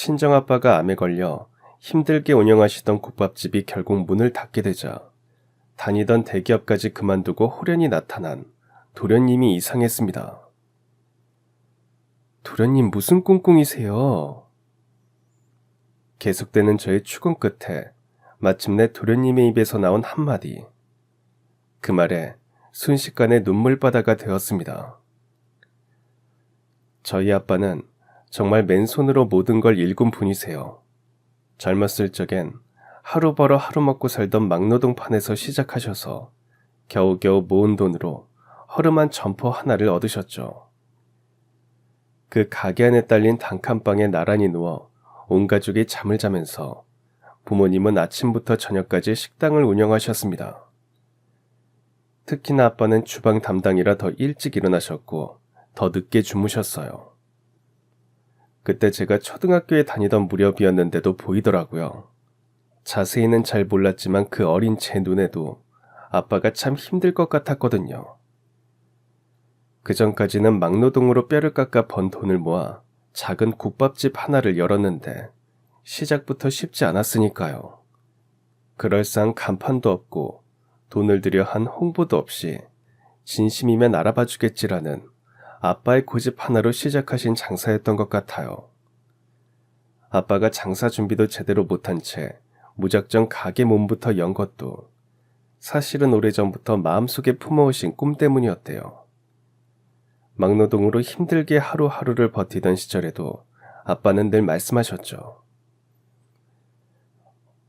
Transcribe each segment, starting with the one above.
친정아빠가 암에 걸려 힘들게 운영하시던 국밥집이 결국 문을 닫게 되자 다니던 대기업까지 그만두고 홀연히 나타난 도련님이 이상했습니다. 도련님 무슨 꿍꿍이세요? 계속되는 저의 추궁 끝에 마침내 도련님의 입에서 나온 한마디. 그 말에 순식간에 눈물바다가 되었습니다. 저희 아빠는 정말 맨손으로 모든 걸 일군 분이세요. 젊었을 적엔 하루 벌어 하루 먹고 살던 막노동판에서 시작하셔서 겨우겨우 모은 돈으로 허름한 점포 하나를 얻으셨죠. 그 가게 안에 딸린 단칸방에 나란히 누워 온 가족이 잠을 자면서 부모님은 아침부터 저녁까지 식당을 운영하셨습니다. 특히나 아빠는 주방 담당이라 더 일찍 일어나셨고 더 늦게 주무셨어요. 그때 제가 초등학교에 다니던 무렵이었는데도 보이더라고요. 자세히는 잘 몰랐지만 그 어린 제 눈에도 아빠가 참 힘들 것 같았거든요. 그 전까지는 막노동으로 뼈를 깎아 번 돈을 모아 작은 국밥집 하나를 열었는데 시작부터 쉽지 않았으니까요. 그럴싸한 간판도 없고 돈을 들여 한 홍보도 없이 진심이면 알아봐 주겠지라는 아빠의 고집 하나로 시작하신 장사였던 것 같아요. 아빠가 장사 준비도 제대로 못한 채 무작정 가게 몸부터 연 것도 사실은 오래전부터 마음속에 품어오신 꿈 때문이었대요. 막노동으로 힘들게 하루하루를 버티던 시절에도 아빠는 늘 말씀하셨죠.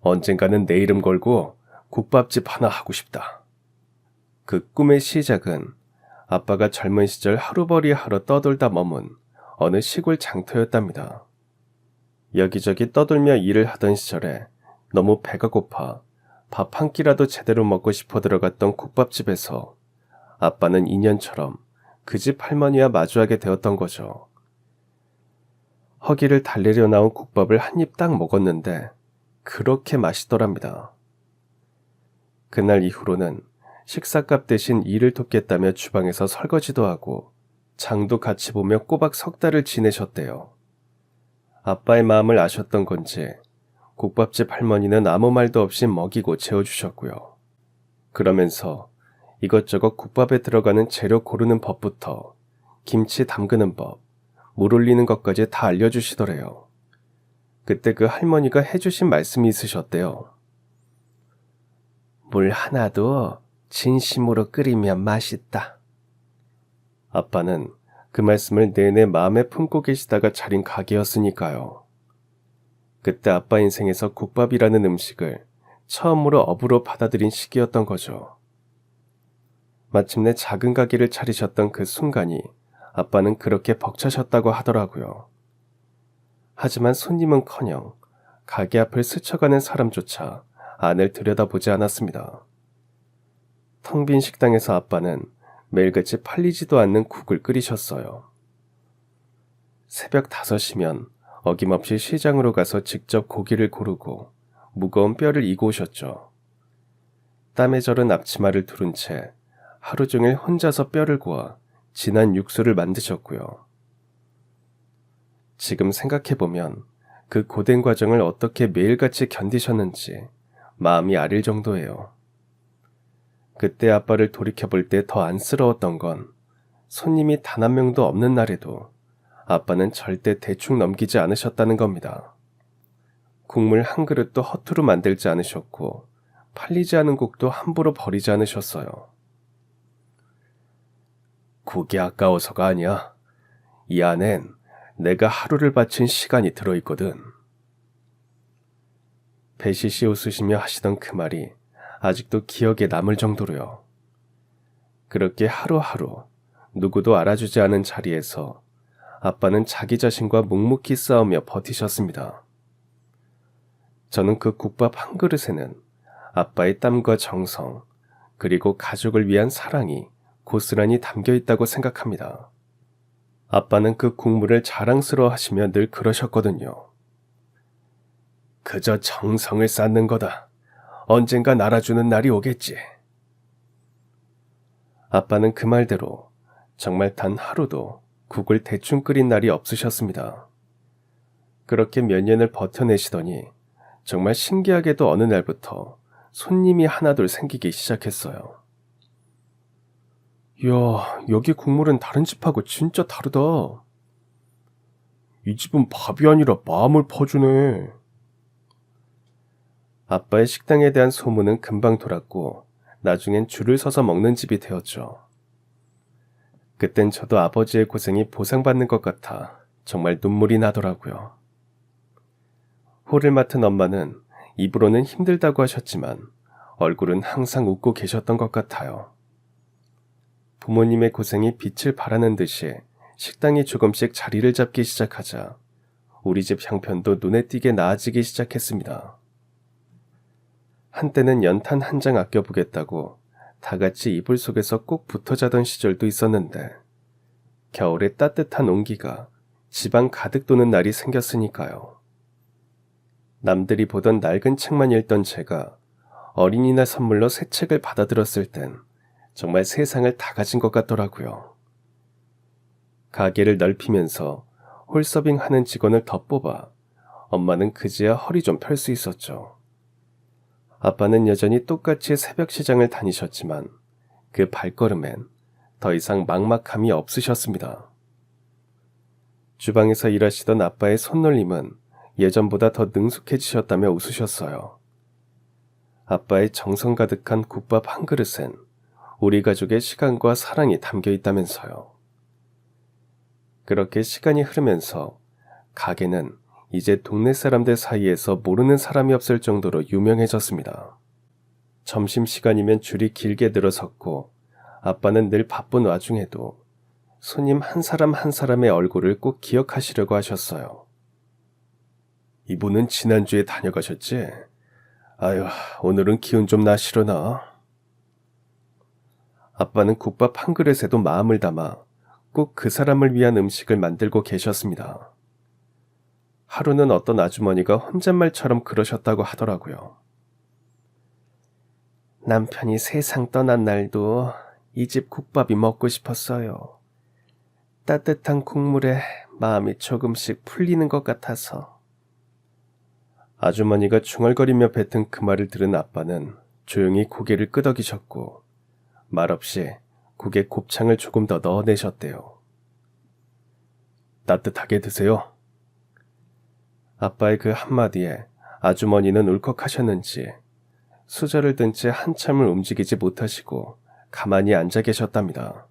언젠가는 내 이름 걸고 국밥집 하나 하고 싶다. 그 꿈의 시작은 아빠가 젊은 시절 하루벌이 하러 떠돌다 머문 어느 시골 장터였답니다. 여기저기 떠돌며 일을 하던 시절에 너무 배가 고파 밥 한 끼라도 제대로 먹고 싶어 들어갔던 국밥집에서 아빠는 인연처럼 그 집 할머니와 마주하게 되었던 거죠. 허기를 달래려 나온 국밥을 한 입 딱 먹었는데 그렇게 맛있더랍니다. 그날 이후로는 식사값 대신 일을 돕겠다며 주방에서 설거지도 하고 장도 같이 보며 꼬박 석 달을 지내셨대요. 아빠의 마음을 아셨던 건지 국밥집 할머니는 아무 말도 없이 먹이고 재워주셨고요. 그러면서 이것저것 국밥에 들어가는 재료 고르는 법부터 김치 담그는 법, 물 올리는 것까지 다 알려주시더래요. 그때 그 할머니가 해주신 말씀이 있으셨대요. 물 하나도 진심으로 끓이면 맛있다. 아빠는 그 말씀을 내내 마음에 품고 계시다가 차린 가게였으니까요. 그때 아빠 인생에서 국밥이라는 음식을 처음으로 업으로 받아들인 시기였던 거죠. 마침내 작은 가게를 차리셨던 그 순간이 아빠는 그렇게 벅차셨다고 하더라고요. 하지만 손님은커녕 가게 앞을 스쳐가는 사람조차 안을 들여다보지 않았습니다. 텅 빈 식당에서 아빠는 매일같이 팔리지도 않는 국을 끓이셨어요. 새벽 5시면 어김없이 시장으로 가서 직접 고기를 고르고 무거운 뼈를 이고 오셨죠. 땀에 절은 앞치마를 두른 채 하루 종일 혼자서 뼈를 구워 진한 육수를 만드셨고요. 지금 생각해보면 그 고된 과정을 어떻게 매일같이 견디셨는지 마음이 아릴 정도예요. 그때 아빠를 돌이켜볼 때 더 안쓰러웠던 건 손님이 단 한 명도 없는 날에도 아빠는 절대 대충 넘기지 않으셨다는 겁니다. 국물 한 그릇도 허투루 만들지 않으셨고 팔리지 않은 국도 함부로 버리지 않으셨어요. 국이 아까워서가 아니야. 이 안엔 내가 하루를 바친 시간이 들어있거든. 배시시 웃으시며 하시던 그 말이 아직도 기억에 남을 정도로요. 그렇게 하루하루 누구도 알아주지 않은 자리에서 아빠는 자기 자신과 묵묵히 싸우며 버티셨습니다. 저는 그 국밥 한 그릇에는 아빠의 땀과 정성, 그리고 가족을 위한 사랑이 고스란히 담겨 있다고 생각합니다. 아빠는 그 국물을 자랑스러워 하시며 늘 그러셨거든요. 그저 정성을 쌓는 거다. 언젠가 날아주는 날이 오겠지. 아빠는 그 말대로 정말 단 하루도 국을 대충 끓인 날이 없으셨습니다. 그렇게 몇 년을 버텨내시더니 정말 신기하게도 어느 날부터 손님이 하나둘 생기기 시작했어요. 이야, 여기 국물은 다른 집하고 진짜 다르다. 이 집은 밥이 아니라 마음을 퍼주네. 아빠의 식당에 대한 소문은 금방 돌았고 나중엔 줄을 서서 먹는 집이 되었죠. 그땐 저도 아버지의 고생이 보상받는 것 같아 정말 눈물이 나더라고요. 홀을 맡은 엄마는 입으로는 힘들다고 하셨지만 얼굴은 항상 웃고 계셨던 것 같아요. 부모님의 고생이 빛을 발하는 듯이 식당이 조금씩 자리를 잡기 시작하자 우리 집 형편도 눈에 띄게 나아지기 시작했습니다. 한때는 연탄 한 장 아껴보겠다고 다 같이 이불 속에서 꼭 붙어 자던 시절도 있었는데 겨울에 따뜻한 온기가 집안 가득 도는 날이 생겼으니까요. 남들이 보던 낡은 책만 읽던 제가 어린이날 선물로 새 책을 받아들었을 땐 정말 세상을 다 가진 것 같더라고요. 가게를 넓히면서 홀서빙하는 직원을 더 뽑아 엄마는 그제야 허리 좀 펼 수 있었죠. 아빠는 여전히 똑같이 새벽 시장을 다니셨지만 그 발걸음엔 더 이상 막막함이 없으셨습니다. 주방에서 일하시던 아빠의 손놀림은 예전보다 더 능숙해지셨다며 웃으셨어요. 아빠의 정성 가득한 국밥 한 그릇엔 우리 가족의 시간과 사랑이 담겨 있다면서요. 그렇게 시간이 흐르면서 가게는 이제 동네 사람들 사이에서 모르는 사람이 없을 정도로 유명해졌습니다. 점심시간이면 줄이 길게 늘어섰고 아빠는 늘 바쁜 와중에도 손님 한 사람 한 사람의 얼굴을 꼭 기억하시려고 하셨어요. 이분은 지난주에 다녀가셨지? 아유, 오늘은 기운 좀 나시려나? 아빠는 국밥 한 그릇에도 마음을 담아 꼭 그 사람을 위한 음식을 만들고 계셨습니다. 하루는 어떤 아주머니가 혼잣말처럼 그러셨다고 하더라고요. 남편이 세상 떠난 날도 이 집 국밥이 먹고 싶었어요. 따뜻한 국물에 마음이 조금씩 풀리는 것 같아서. 아주머니가 중얼거리며 뱉은 그 말을 들은 아빠는 조용히 고개를 끄덕이셨고 말없이 국에 곱창을 조금 더 넣어내셨대요. 따뜻하게 드세요. 아빠의 그 한마디에 아주머니는 울컥하셨는지 수저를 든 채 한참을 움직이지 못하시고 가만히 앉아 계셨답니다.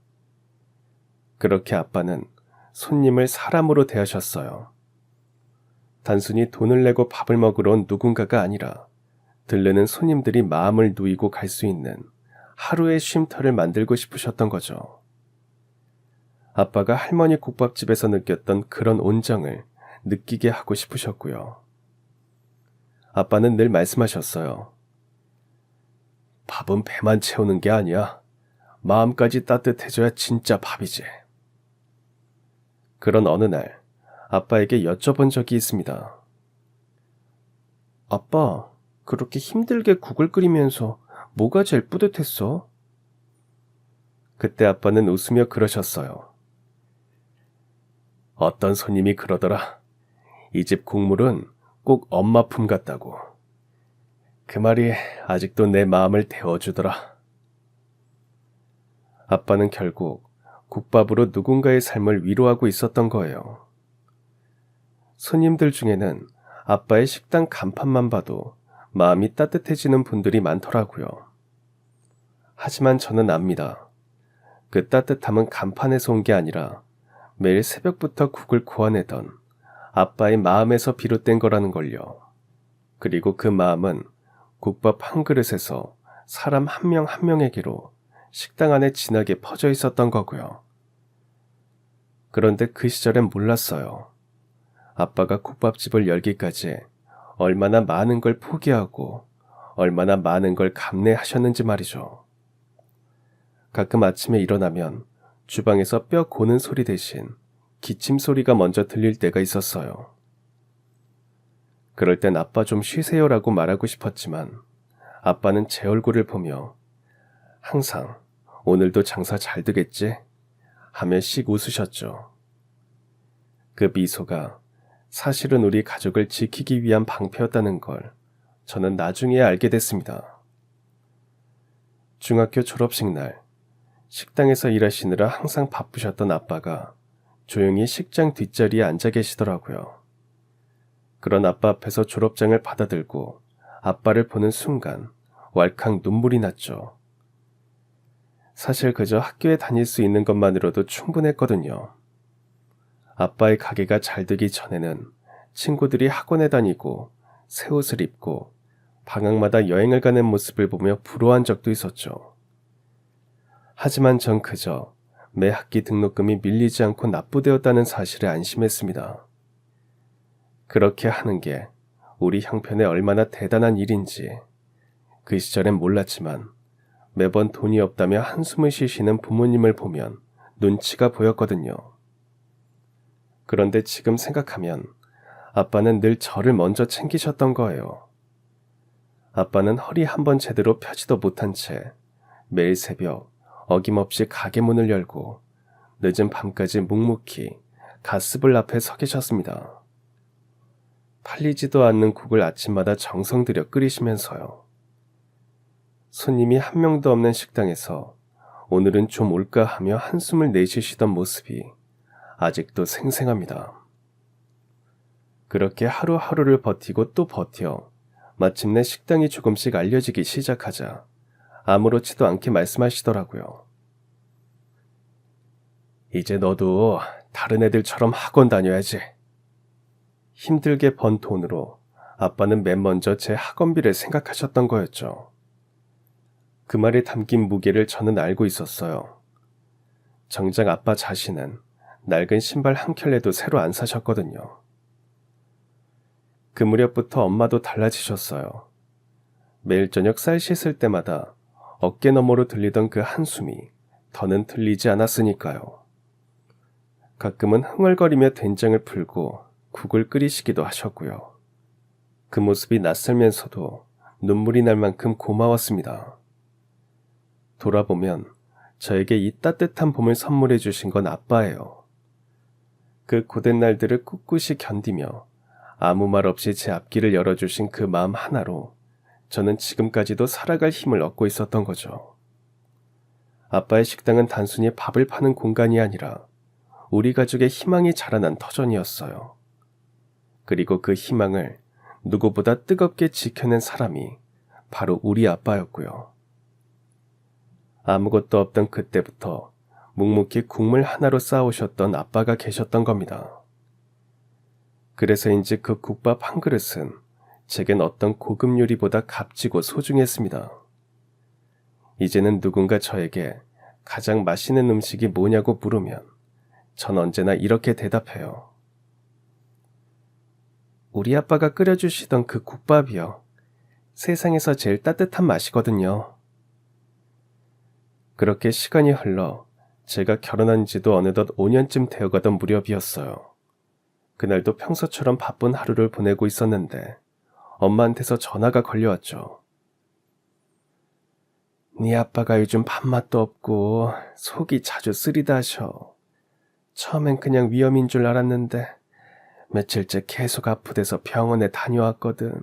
그렇게 아빠는 손님을 사람으로 대하셨어요. 단순히 돈을 내고 밥을 먹으러 온 누군가가 아니라 들르는 손님들이 마음을 누이고 갈 수 있는 하루의 쉼터를 만들고 싶으셨던 거죠. 아빠가 할머니 국밥집에서 느꼈던 그런 온정을 느끼게 하고 싶으셨고요. 아빠는 늘 말씀하셨어요. 밥은 배만 채우는 게 아니야. 마음까지 따뜻해져야 진짜 밥이지. 그런 어느 날 아빠에게 여쭤본 적이 있습니다. 아빠, 그렇게 힘들게 국을 끓이면서 뭐가 제일 뿌듯했어? 그때 아빠는 웃으며 그러셨어요. 어떤 손님이 그러더라. 이 집 국물은 꼭 엄마 품 같다고. 그 말이 아직도 내 마음을 데워주더라. 아빠는 결국 국밥으로 누군가의 삶을 위로하고 있었던 거예요. 손님들 중에는 아빠의 식당 간판만 봐도 마음이 따뜻해지는 분들이 많더라고요. 하지만 저는 압니다. 그 따뜻함은 간판에서 온 게 아니라 매일 새벽부터 국을 고아내던 아빠의 마음에서 비롯된 거라는 걸요. 그리고 그 마음은 국밥 한 그릇에서 사람 한 명 한 명에게로 식당 안에 진하게 퍼져 있었던 거고요. 그런데 그 시절엔 몰랐어요. 아빠가 국밥집을 열기까지 얼마나 많은 걸 포기하고 얼마나 많은 걸 감내하셨는지 말이죠. 가끔 아침에 일어나면 주방에서 뼈 고는 소리 대신 기침 소리가 먼저 들릴 때가 있었어요. 그럴 땐 아빠 좀 쉬세요라고 말하고 싶었지만 아빠는 제 얼굴을 보며 항상 오늘도 장사 잘 되겠지? 하며 씩 웃으셨죠. 그 미소가 사실은 우리 가족을 지키기 위한 방패였다는 걸 저는 나중에 알게 됐습니다. 중학교 졸업식 날, 식당에서 일하시느라 항상 바쁘셨던 아빠가 조용히 식장 뒷자리에 앉아 계시더라고요. 그런 아빠 앞에서 졸업장을 받아들고 아빠를 보는 순간 왈칵 눈물이 났죠. 사실 그저 학교에 다닐 수 있는 것만으로도 충분했거든요. 아빠의 가게가 잘 되기 전에는 친구들이 학원에 다니고 새 옷을 입고 방학마다 여행을 가는 모습을 보며 부러워한 적도 있었죠. 하지만 전 그저 매 학기 등록금이 밀리지 않고 납부되었다는 사실에 안심했습니다. 그렇게 하는 게 우리 형편에 얼마나 대단한 일인지 그 시절엔 몰랐지만 매번 돈이 없다며 한숨을 쉬시는 부모님을 보면 눈치가 보였거든요. 그런데 지금 생각하면 아빠는 늘 저를 먼저 챙기셨던 거예요. 아빠는 허리 한번 제대로 펴지도 못한 채 매일 새벽 어김없이 가게 문을 열고 늦은 밤까지 묵묵히 가스불 앞에 서 계셨습니다. 팔리지도 않는 국을 아침마다 정성 들여 끓이시면서요. 손님이 한 명도 없는 식당에서 오늘은 좀 올까 하며 한숨을 내쉬시던 모습이 아직도 생생합니다. 그렇게 하루하루를 버티고 또 버텨 마침내 식당이 조금씩 알려지기 시작하자 아무렇지도 않게 말씀하시더라고요. 이제 너도 다른 애들처럼 학원 다녀야지. 힘들게 번 돈으로 아빠는 맨 먼저 제 학원비를 생각하셨던 거였죠. 그 말에 담긴 무게를 저는 알고 있었어요. 정작 아빠 자신은 낡은 신발 한 켤레도 새로 안 사셨거든요. 그 무렵부터 엄마도 달라지셨어요. 매일 저녁 쌀 씻을 때마다 어깨 너머로 들리던 그 한숨이 더는 들리지 않았으니까요. 가끔은 흥얼거리며 된장을 풀고 국을 끓이시기도 하셨고요. 그 모습이 낯설면서도 눈물이 날 만큼 고마웠습니다. 돌아보면 저에게 이 따뜻한 봄을 선물해 주신 건 아빠예요. 그 고된 날들을 꿋꿋이 견디며 아무 말 없이 제 앞길을 열어주신 그 마음 하나로 저는 지금까지도 살아갈 힘을 얻고 있었던 거죠. 아빠의 식당은 단순히 밥을 파는 공간이 아니라 우리 가족의 희망이 자라난 터전이었어요. 그리고 그 희망을 누구보다 뜨겁게 지켜낸 사람이 바로 우리 아빠였고요. 아무것도 없던 그때부터 묵묵히 국물 하나로 싸우셨던 아빠가 계셨던 겁니다. 그래서인지 그 국밥 한 그릇은 제겐 어떤 고급 요리보다 값지고 소중했습니다. 이제는 누군가 저에게 가장 맛있는 음식이 뭐냐고 물으면 전 언제나 이렇게 대답해요. 우리 아빠가 끓여주시던 그 국밥이요. 세상에서 제일 따뜻한 맛이거든요. 그렇게 시간이 흘러 제가 결혼한 지도 어느덧 5년쯤 되어가던 무렵이었어요. 그날도 평소처럼 바쁜 하루를 보내고 있었는데 엄마한테서 전화가 걸려왔죠. 네 아빠가 요즘 밥맛도 없고 속이 자주 쓰리다 하셔. 처음엔 그냥 위염인 줄 알았는데 며칠째 계속 아프대서 병원에 다녀왔거든.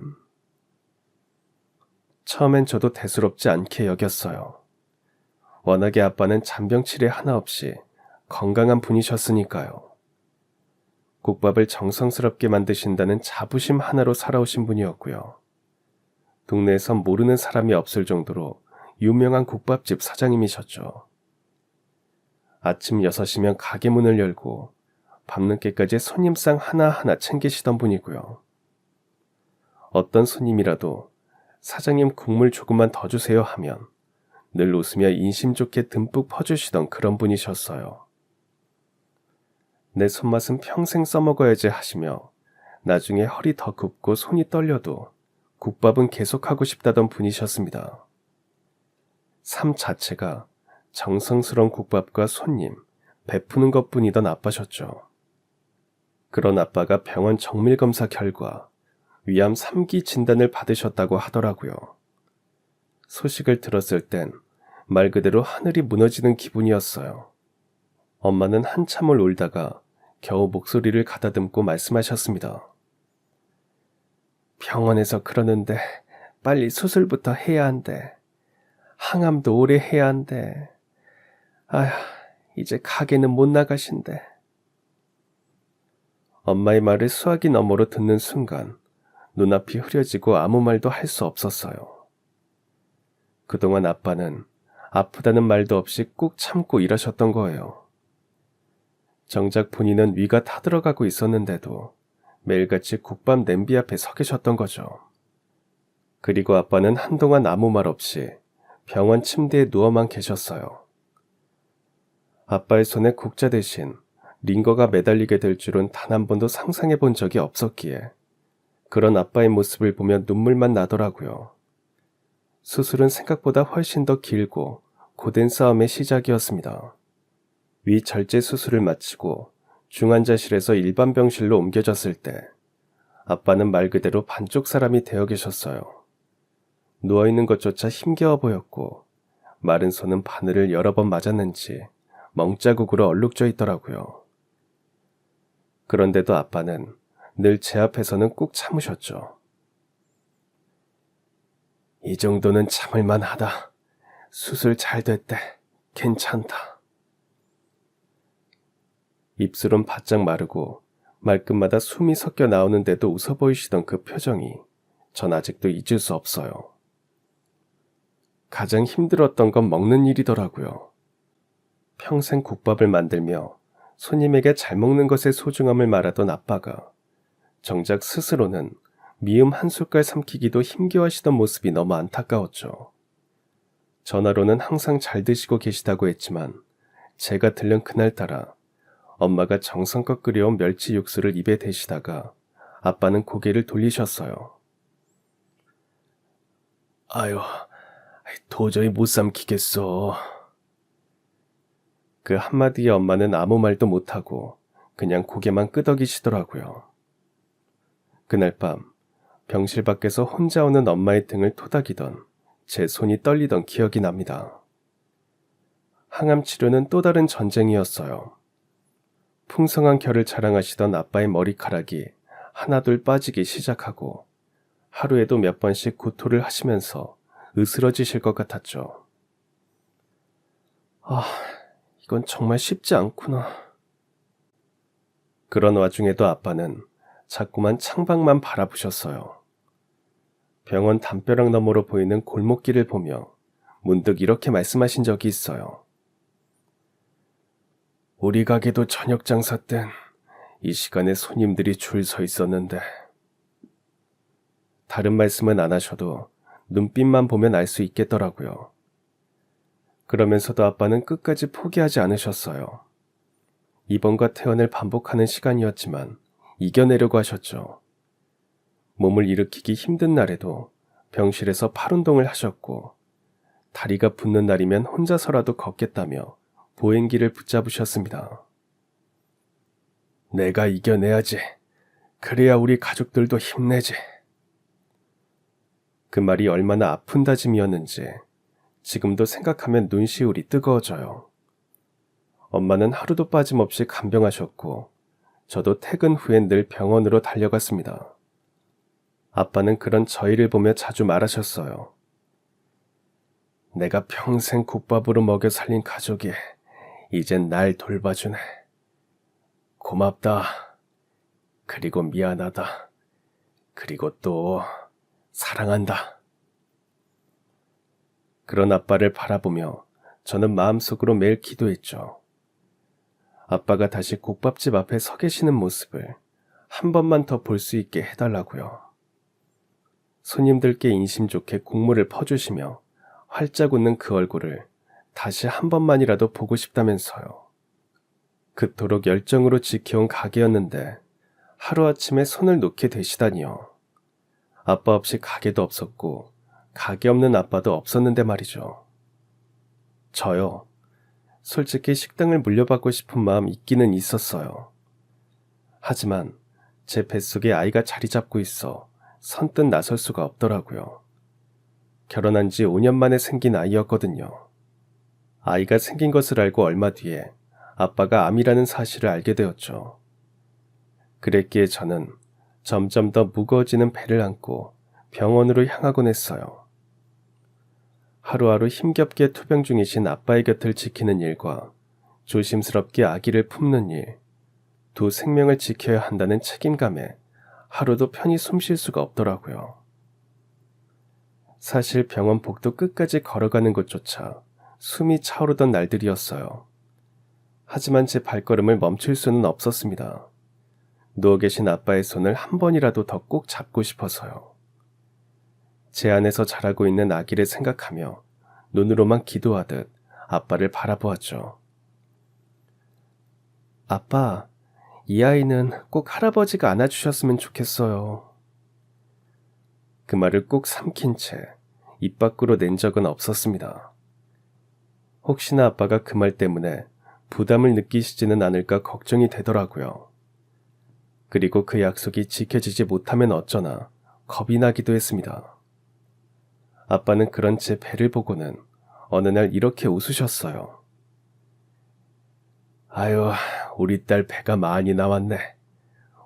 처음엔 저도 대수롭지 않게 여겼어요. 워낙에 아빠는 잔병 치레 하나 없이 건강한 분이셨으니까요. 국밥을 정성스럽게 만드신다는 자부심 하나로 살아오신 분이었고요. 동네에선 모르는 사람이 없을 정도로 유명한 국밥집 사장님이셨죠. 아침 6시면 가게 문을 열고 밤늦게까지 손님상 하나하나 챙기시던 분이고요. 어떤 손님이라도 사장님 국물 조금만 더 주세요 하면 늘 웃으며 인심 좋게 듬뿍 퍼주시던 그런 분이셨어요. 내 손맛은 평생 써먹어야지 하시며 나중에 허리 더 굽고 손이 떨려도 국밥은 계속하고 싶다던 분이셨습니다. 삶 자체가 정성스러운 국밥과 손님, 베푸는 것뿐이던 아빠셨죠. 그런 아빠가 병원 정밀검사 결과 위암 3기 진단을 받으셨다고 하더라고요. 소식을 들었을 땐 말 그대로 하늘이 무너지는 기분이었어요. 엄마는 한참을 울다가 겨우 목소리를 가다듬고 말씀하셨습니다. 병원에서 그러는데 빨리 수술부터 해야 한대. 항암도 오래 해야 한대. 아휴, 이제 가게는 못 나가신대. 엄마의 말을 수화기 너머로 듣는 순간 눈앞이 흐려지고 아무 말도 할 수 없었어요. 그동안 아빠는 아프다는 말도 없이 꾹 참고 일하셨던 거예요. 정작 본인은 위가 타들어가고 있었는데도 매일같이 국밥 냄비 앞에 서 계셨던 거죠. 그리고 아빠는 한동안 아무 말 없이 병원 침대에 누워만 계셨어요. 아빠의 손에 국자 대신 링거가 매달리게 될 줄은 단 한 번도 상상해 본 적이 없었기에 그런 아빠의 모습을 보며 눈물만 나더라고요. 수술은 생각보다 훨씬 더 길고 고된 싸움의 시작이었습니다. 위 절제 수술을 마치고 중환자실에서 일반 병실로 옮겨졌을 때 아빠는 말 그대로 반쪽 사람이 되어 계셨어요. 누워있는 것조차 힘겨워 보였고 마른 손은 바늘을 여러 번 맞았는지 멍자국으로 얼룩져 있더라고요. 그런데도 아빠는 늘 제 앞에서는 꾹 참으셨죠. 이 정도는 참을만 하다. 수술 잘 됐대. 괜찮다. 입술은 바짝 마르고 말끝마다 숨이 섞여 나오는데도 웃어 보이시던 그 표정이 전 아직도 잊을 수 없어요. 가장 힘들었던 건 먹는 일이더라고요. 평생 국밥을 만들며 손님에게 잘 먹는 것의 소중함을 말하던 아빠가 정작 스스로는 미음 한 숟갈 삼키기도 힘겨워하시던 모습이 너무 안타까웠죠. 전화로는 항상 잘 드시고 계시다고 했지만 제가 들른 그날따라 엄마가 정성껏 끓여온 멸치 육수를 입에 대시다가 아빠는 고개를 돌리셨어요. 아유, 도저히 못 삼키겠어. 그 한마디에 엄마는 아무 말도 못하고 그냥 고개만 끄덕이시더라고요. 그날 밤 병실 밖에서 혼자 오는 엄마의 등을 토닥이던 제 손이 떨리던 기억이 납니다. 항암 치료는 또 다른 전쟁이었어요. 풍성한 결을 자랑하시던 아빠의 머리카락이 하나둘 빠지기 시작하고 하루에도 몇 번씩 구토를 하시면서 으스러지실 것 같았죠. 이건 정말 쉽지 않구나. 그런 와중에도 아빠는 자꾸만 창밖만 바라보셨어요. 병원 담벼락 너머로 보이는 골목길을 보며 문득 이렇게 말씀하신 적이 있어요. 우리 가게도 저녁 장사 땐 이 시간에 손님들이 줄 서 있었는데. 다른 말씀은 안 하셔도 눈빛만 보면 알 수 있겠더라고요. 그러면서도 아빠는 끝까지 포기하지 않으셨어요. 입원과 퇴원을 반복하는 시간이었지만 이겨내려고 하셨죠. 몸을 일으키기 힘든 날에도 병실에서 팔 운동을 하셨고 다리가 붓는 날이면 혼자서라도 걷겠다며 보행기를 붙잡으셨습니다. 내가 이겨내야지. 그래야 우리 가족들도 힘내지. 그 말이 얼마나 아픈 다짐이었는지 지금도 생각하면 눈시울이 뜨거워져요. 엄마는 하루도 빠짐없이 간병하셨고 저도 퇴근 후엔 늘 병원으로 달려갔습니다. 아빠는 그런 저희를 보며 자주 말하셨어요. 내가 평생 국밥으로 먹여 살린 가족이 이젠 날 돌봐주네. 고맙다. 그리고 미안하다. 그리고 또 사랑한다. 그런 아빠를 바라보며 저는 마음속으로 매일 기도했죠. 아빠가 다시 국밥집 앞에 서 계시는 모습을 한 번만 더 볼 수 있게 해달라고요. 손님들께 인심 좋게 국물을 퍼주시며 활짝 웃는 그 얼굴을 다시 한 번만이라도 보고 싶다면서요. 그토록 열정으로 지켜온 가게였는데 하루아침에 손을 놓게 되시다니요. 아빠 없이 가게도 없었고 가게 없는 아빠도 없었는데 말이죠. 저요. 솔직히 식당을 물려받고 싶은 마음 있기는 있었어요. 하지만 제 뱃속에 아이가 자리 잡고 있어 선뜻 나설 수가 없더라고요. 결혼한 지 5년 만에 생긴 아이였거든요. 아이가 생긴 것을 알고 얼마 뒤에 아빠가 암이라는 사실을 알게 되었죠. 그랬기에 저는 점점 더 무거워지는 배를 안고 병원으로 향하곤 했어요. 하루하루 힘겹게 투병 중이신 아빠의 곁을 지키는 일과 조심스럽게 아기를 품는 일, 두 생명을 지켜야 한다는 책임감에 하루도 편히 숨 쉴 수가 없더라고요. 사실 병원 복도 끝까지 걸어가는 것조차 숨이 차오르던 날들이었어요. 하지만 제 발걸음을 멈출 수는 없었습니다. 누워 계신 아빠의 손을 한 번이라도 더 꼭 잡고 싶어서요. 제 안에서 자라고 있는 아기를 생각하며 눈으로만 기도하듯 아빠를 바라보았죠. 아빠, 이 아이는 꼭 할아버지가 안아주셨으면 좋겠어요. 그 말을 꼭 삼킨 채 입 밖으로 낸 적은 없었습니다. 혹시나 아빠가 그 말 때문에 부담을 느끼시지는 않을까 걱정이 되더라고요. 그리고 그 약속이 지켜지지 못하면 어쩌나 겁이 나기도 했습니다. 아빠는 그런 제 배를 보고는 어느 날 이렇게 웃으셨어요. 아유, 우리 딸 배가 많이 나왔네.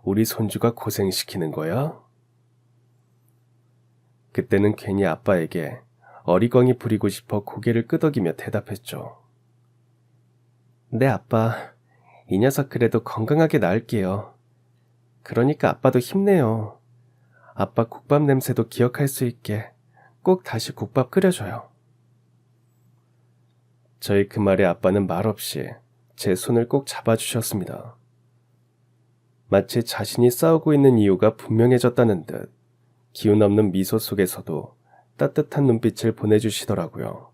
우리 손주가 고생시키는 거야? 그때는 괜히 아빠에게 어리광이 부리고 싶어 고개를 끄덕이며 대답했죠. 네, 아빠. 이 녀석 그래도 건강하게 낳을게요. 그러니까 아빠도 힘내요. 아빠 국밥 냄새도 기억할 수 있게 꼭 다시 국밥 끓여줘요. 저희 그 말에 아빠는 말없이 제 손을 꼭 잡아주셨습니다. 마치 자신이 싸우고 있는 이유가 분명해졌다는 듯 기운 없는 미소 속에서도 따뜻한 눈빛을 보내주시더라고요.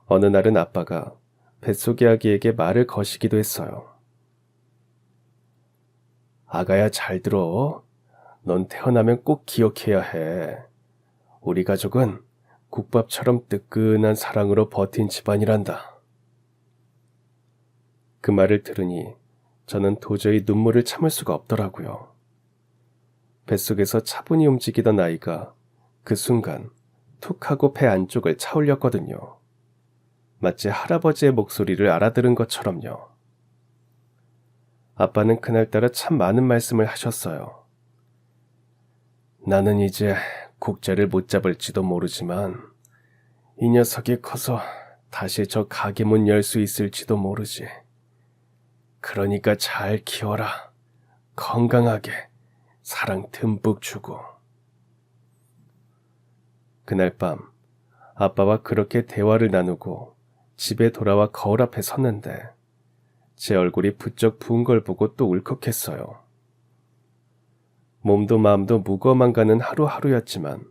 어느 날은 아빠가 뱃속의 아기에게 말을 거시기도 했어요. 아가야, 잘 들어. 넌 태어나면 꼭 기억해야 해. 우리 가족은 국밥처럼 뜨끈한 사랑으로 버틴 집안이란다. 그 말을 들으니 저는 도저히 눈물을 참을 수가 없더라고요. 뱃속에서 차분히 움직이던 아이가 그 순간 툭 하고 배 안쪽을 차올렸거든요. 마치 할아버지의 목소리를 알아들은 것처럼요. 아빠는 그날따라 참 많은 말씀을 하셨어요. 나는 이제 국자를 못 잡을지도 모르지만 이 녀석이 커서 다시 저 가게 문 열 수 있을지도 모르지. 그러니까 잘 키워라. 건강하게 사랑 듬뿍 주고. 그날 밤 아빠와 그렇게 대화를 나누고 집에 돌아와 거울 앞에 섰는데 제 얼굴이 부쩍 부은 걸 보고 또 울컥했어요. 몸도 마음도 무거워만 가는 하루하루였지만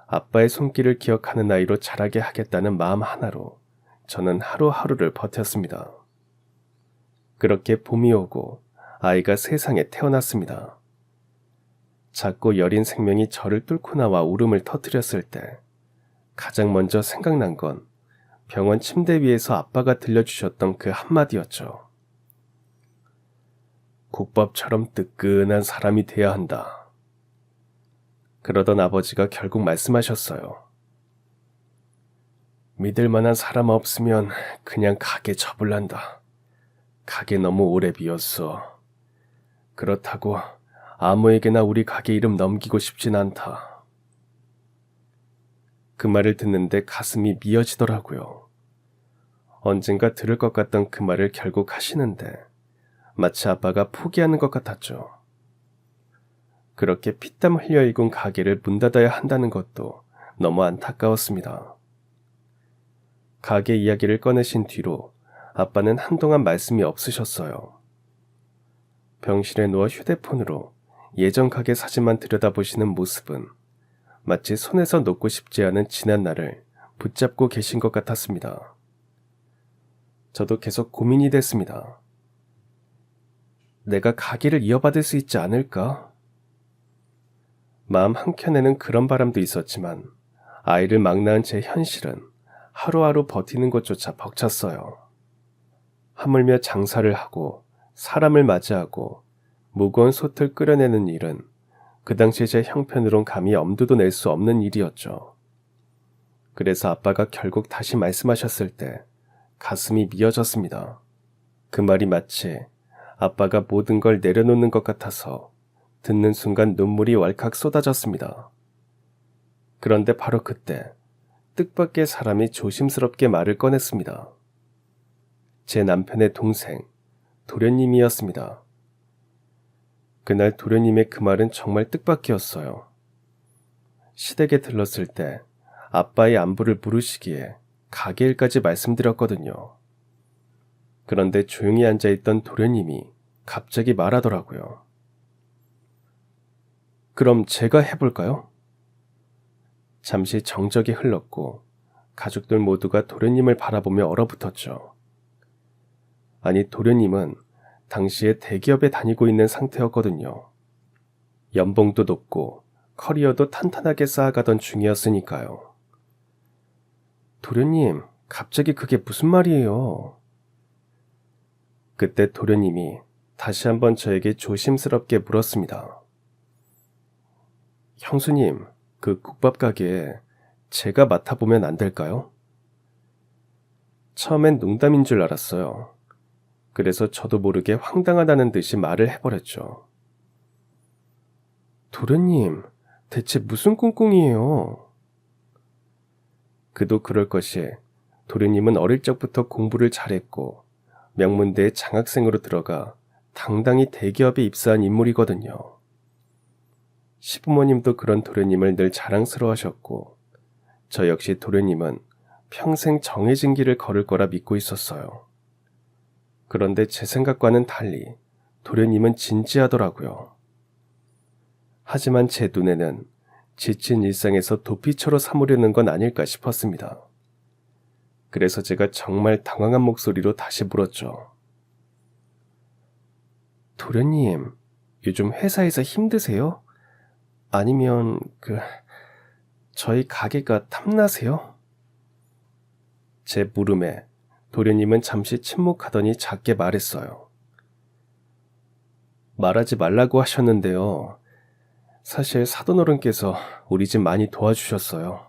아빠의 손길을 기억하는 아이로 자라게 하겠다는 마음 하나로 저는 하루하루를 버텼습니다. 그렇게 봄이 오고 아이가 세상에 태어났습니다. 작고 여린 생명이 저를 뚫고 나와 울음을 터뜨렸을 때 가장 먼저 생각난 건 병원 침대 위에서 아빠가 들려주셨던 그 한마디였죠. 국밥처럼 뜨끈한 사람이 돼야 한다. 그러던 아버지가 결국 말씀하셨어요. 믿을 만한 사람 없으면 그냥 가게 접을란다. 가게 너무 오래 비었어. 그렇다고 아무에게나 우리 가게 이름 넘기고 싶진 않다. 그 말을 듣는데 가슴이 미어지더라고요. 언젠가 들을 것 같던 그 말을 결국 하시는데 마치 아빠가 포기하는 것 같았죠. 그렇게 피땀 흘려 일군 가게를 문 닫아야 한다는 것도 너무 안타까웠습니다. 가게 이야기를 꺼내신 뒤로 아빠는 한동안 말씀이 없으셨어요. 병실에 누워 휴대폰으로 예전 가게 사진만 들여다보시는 모습은 마치 손에서 놓고 싶지 않은 지난 날을 붙잡고 계신 것 같았습니다. 저도 계속 고민이 됐습니다. 내가 가게를 이어받을 수 있지 않을까? 마음 한켠에는 그런 바람도 있었지만 아이를 막 낳은 제 현실은 하루하루 버티는 것조차 벅찼어요. 하물며 장사를 하고 사람을 맞이하고 무거운 솥을 끓여내는 일은 그 당시 제 형편으론 감히 엄두도 낼 수 없는 일이었죠. 그래서 아빠가 결국 다시 말씀하셨을 때 가슴이 미어졌습니다. 그 말이 마치 아빠가 모든 걸 내려놓는 것 같아서 듣는 순간 눈물이 왈칵 쏟아졌습니다. 그런데 바로 그때 뜻밖의 사람이 조심스럽게 말을 꺼냈습니다. 제 남편의 동생, 도련님이었습니다. 그날 도련님의 그 말은 정말 뜻밖이었어요. 시댁에 들렀을 때 아빠의 안부를 물으시기에 가게 일까지 말씀드렸거든요. 그런데 조용히 앉아있던 도련님이 갑자기 말하더라고요. 그럼 제가 해볼까요? 잠시 정적이 흘렀고 가족들 모두가 도련님을 바라보며 얼어붙었죠. 아니, 도련님은 당시에 대기업에 다니고 있는 상태였거든요. 연봉도 높고 커리어도 탄탄하게 쌓아가던 중이었으니까요. 도련님, 갑자기 그게 무슨 말이에요? 그때 도련님이 다시 한번 저에게 조심스럽게 물었습니다. 형수님, 그 국밥 가게 제가 맡아보면 안 될까요? 처음엔 농담인 줄 알았어요. 그래서 저도 모르게 황당하다는 듯이 말을 해버렸죠. 도련님, 대체 무슨 꿍꿍이에요? 그도 그럴 것이 도련님은 어릴 적부터 공부를 잘했고 명문대에 장학생으로 들어가 당당히 대기업에 입사한 인물이거든요. 시부모님도 그런 도련님을 늘 자랑스러워하셨고 저 역시 도련님은 평생 정해진 길을 걸을 거라 믿고 있었어요. 그런데 제 생각과는 달리 도련님은 진지하더라고요. 하지만 제 눈에는 지친 일상에서 도피처로 삼으려는 건 아닐까 싶었습니다. 그래서 제가 정말 당황한 목소리로 다시 물었죠. 도련님, 요즘 회사에서 힘드세요? 아니면 저희 가게가 탐나세요? 제 물음에 도련님은 잠시 침묵하더니 작게 말했어요. 말하지 말라고 하셨는데요. 사실 사돈어른께서 우리 집 많이 도와주셨어요.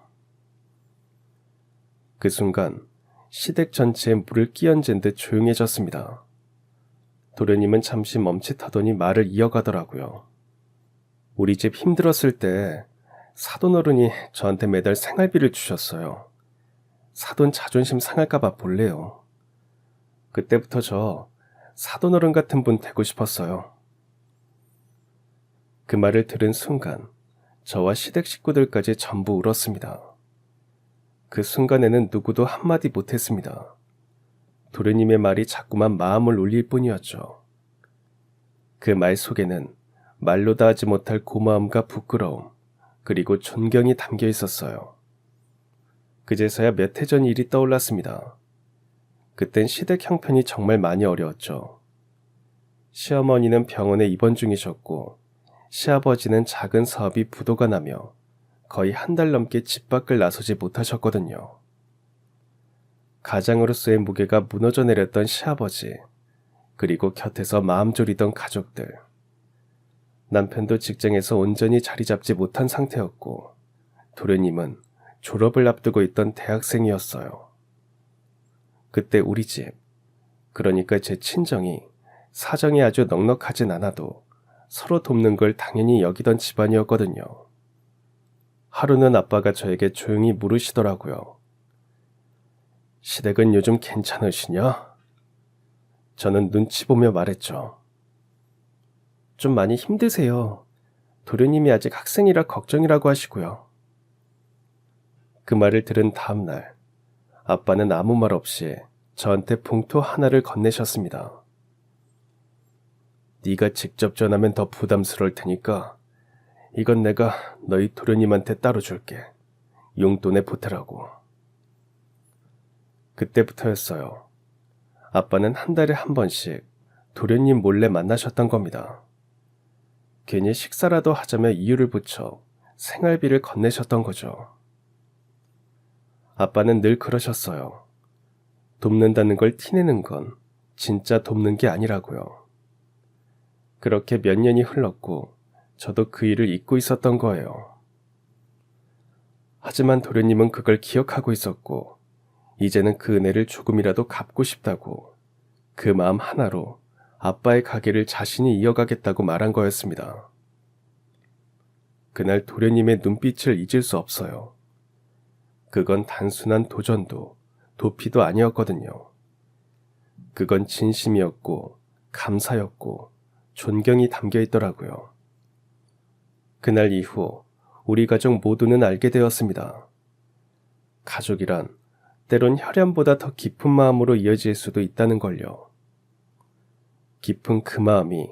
그 순간 시댁 전체에 물을 끼얹은 듯 조용해졌습니다. 도련님은 잠시 멈칫하더니 말을 이어가더라고요. 우리 집 힘들었을 때 사돈어른이 저한테 매달 생활비를 주셨어요. 사돈 자존심 상할까봐 몰래요. 그때부터 저 사돈어른 같은 분 되고 싶었어요. 그 말을 들은 순간 저와 시댁 식구들까지 전부 울었습니다. 그 순간에는 누구도 한마디 못했습니다. 도련님의 말이 자꾸만 마음을 울릴 뿐이었죠. 그 말 속에는 말로 다 하지 못할 고마움과 부끄러움, 그리고 존경이 담겨 있었어요. 그제서야 몇 해 전 일이 떠올랐습니다. 그땐 시댁 형편이 정말 많이 어려웠죠. 시어머니는 병원에 입원 중이셨고 시아버지는 작은 사업이 부도가 나며 거의 한 달 넘게 집 밖을 나서지 못하셨거든요. 가장으로서의 무게가 무너져 내렸던 시아버지, 그리고 곁에서 마음 졸이던 가족들. 남편도 직장에서 온전히 자리 잡지 못한 상태였고 도련님은 졸업을 앞두고 있던 대학생이었어요. 그때 우리 집, 그러니까 제 친정이 사정이 아주 넉넉하진 않아도 서로 돕는 걸 당연히 여기던 집안이었거든요. 하루는 아빠가 저에게 조용히 물으시더라고요. 시댁은 요즘 괜찮으시냐? 저는 눈치 보며 말했죠. 좀 많이 힘드세요. 도련님이 아직 학생이라 걱정이라고 하시고요. 그 말을 들은 다음 날, 아빠는 아무 말 없이 저한테 봉투 하나를 건네셨습니다. 네가 직접 전하면 더 부담스러울 테니까 이건 내가 너희 도련님한테 따로 줄게. 용돈에 보태라고. 그때부터였어요. 아빠는 한 달에 한 번씩 도련님 몰래 만나셨던 겁니다. 괜히 식사라도 하자며 이유를 붙여 생활비를 건네셨던 거죠. 아빠는 늘 그러셨어요. 돕는다는 걸 티내는 건 진짜 돕는 게 아니라고요. 그렇게 몇 년이 흘렀고 저도 그 일을 잊고 있었던 거예요. 하지만 도련님은 그걸 기억하고 있었고 이제는 그 은혜를 조금이라도 갚고 싶다고 그 마음 하나로 아빠의 가게를 자신이 이어가겠다고 말한 거였습니다. 그날 도련님의 눈빛을 잊을 수 없어요. 그건 단순한 도전도 도피도 아니었거든요. 그건 진심이었고 감사였고 존경이 담겨 있더라고요. 그날 이후 우리 가족 모두는 알게 되었습니다. 가족이란 때론 혈연보다 더 깊은 마음으로 이어질 수도 있다는 걸요. 깊은 그 마음이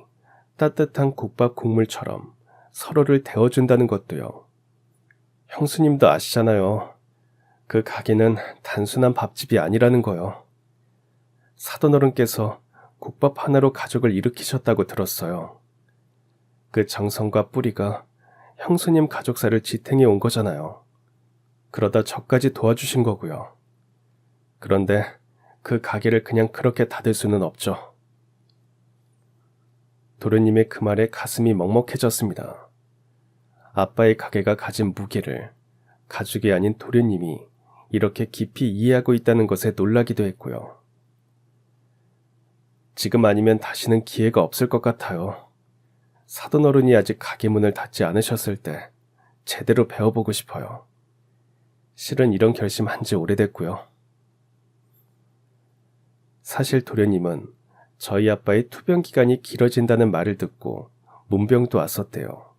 따뜻한 국밥 국물처럼 서로를 데워준다는 것도요. 형수님도 아시잖아요. 그 가게는 단순한 밥집이 아니라는 거요. 사돈어른께서 국밥 하나로 가족을 일으키셨다고 들었어요. 그 정성과 뿌리가 형수님 가족사를 지탱해 온 거잖아요. 그러다 저까지 도와주신 거고요. 그런데 그 가게를 그냥 그렇게 닫을 수는 없죠. 도련님의 그 말에 가슴이 먹먹해졌습니다. 아빠의 가게가 가진 무게를 가족이 아닌 도련님이 이렇게 깊이 이해하고 있다는 것에 놀라기도 했고요. 지금 아니면 다시는 기회가 없을 것 같아요. 사돈어른이 아직 가게 문을 닫지 않으셨을 때 제대로 배워보고 싶어요. 실은 이런 결심한 지 오래됐고요. 사실 도련님은 저희 아빠의 투병 기간이 길어진다는 말을 듣고 문병도 왔었대요.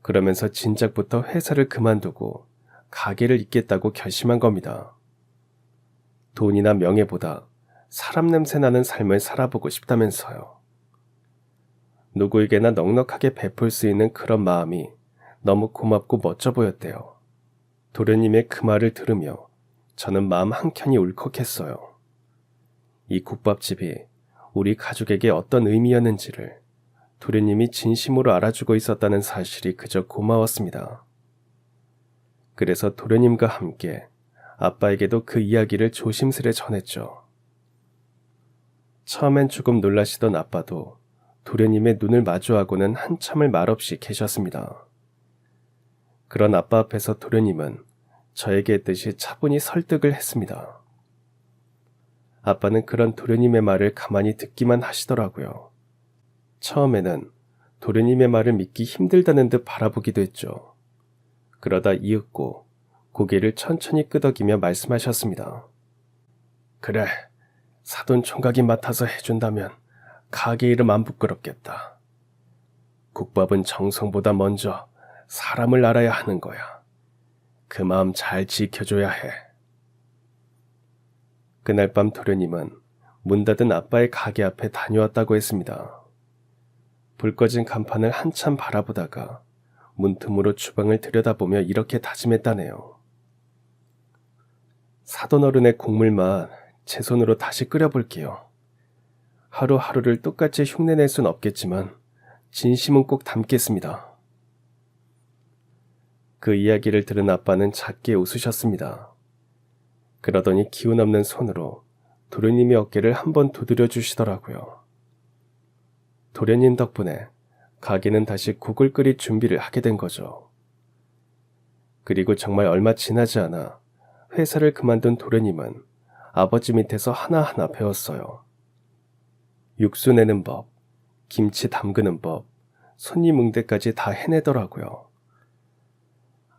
그러면서 진작부터 회사를 그만두고 가게를 잇겠다고 결심한 겁니다. 돈이나 명예보다 사람 냄새 나는 삶을 살아보고 싶다면서요. 누구에게나 넉넉하게 베풀 수 있는 그런 마음이 너무 고맙고 멋져 보였대요. 도련님의 그 말을 들으며 저는 마음 한켠이 울컥했어요. 이 국밥집이 우리 가족에게 어떤 의미였는지를 도련님이 진심으로 알아주고 있었다는 사실이 그저 고마웠습니다. 그래서 도련님과 함께 아빠에게도 그 이야기를 조심스레 전했죠. 처음엔 조금 놀라시던 아빠도 도련님의 눈을 마주하고는 한참을 말없이 계셨습니다. 그런 아빠 앞에서 도련님은 저에게 했듯이 차분히 설득을 했습니다. 아빠는 그런 도련님의 말을 가만히 듣기만 하시더라고요. 처음에는 도련님의 말을 믿기 힘들다는 듯 바라보기도 했죠. 그러다 이윽고 고개를 천천히 끄덕이며 말씀하셨습니다. 그래, 사돈 총각이 맡아서 해준다면 가게 이름 안 부끄럽겠다. 국밥은 정성보다 먼저 사람을 알아야 하는 거야. 그 마음 잘 지켜줘야 해. 그날 밤 도련님은 문 닫은 아빠의 가게 앞에 다녀왔다고 했습니다. 불 꺼진 간판을 한참 바라보다가 문틈으로 주방을 들여다보며 이렇게 다짐했다네요. 사돈어른의 국물만 제 손으로 다시 끓여볼게요. 하루하루를 똑같이 흉내낼 순 없겠지만 진심은 꼭 담겠습니다. 그 이야기를 들은 아빠는 작게 웃으셨습니다. 그러더니 기운 없는 손으로 도련님의 어깨를 한번 두드려 주시더라고요. 도련님 덕분에 가게는 다시 국을 끓일 준비를 하게 된 거죠. 그리고 정말 얼마 지나지 않아 회사를 그만둔 도련님은 아버지 밑에서 하나하나 배웠어요. 육수 내는 법, 김치 담그는 법, 손님 응대까지 다 해내더라고요.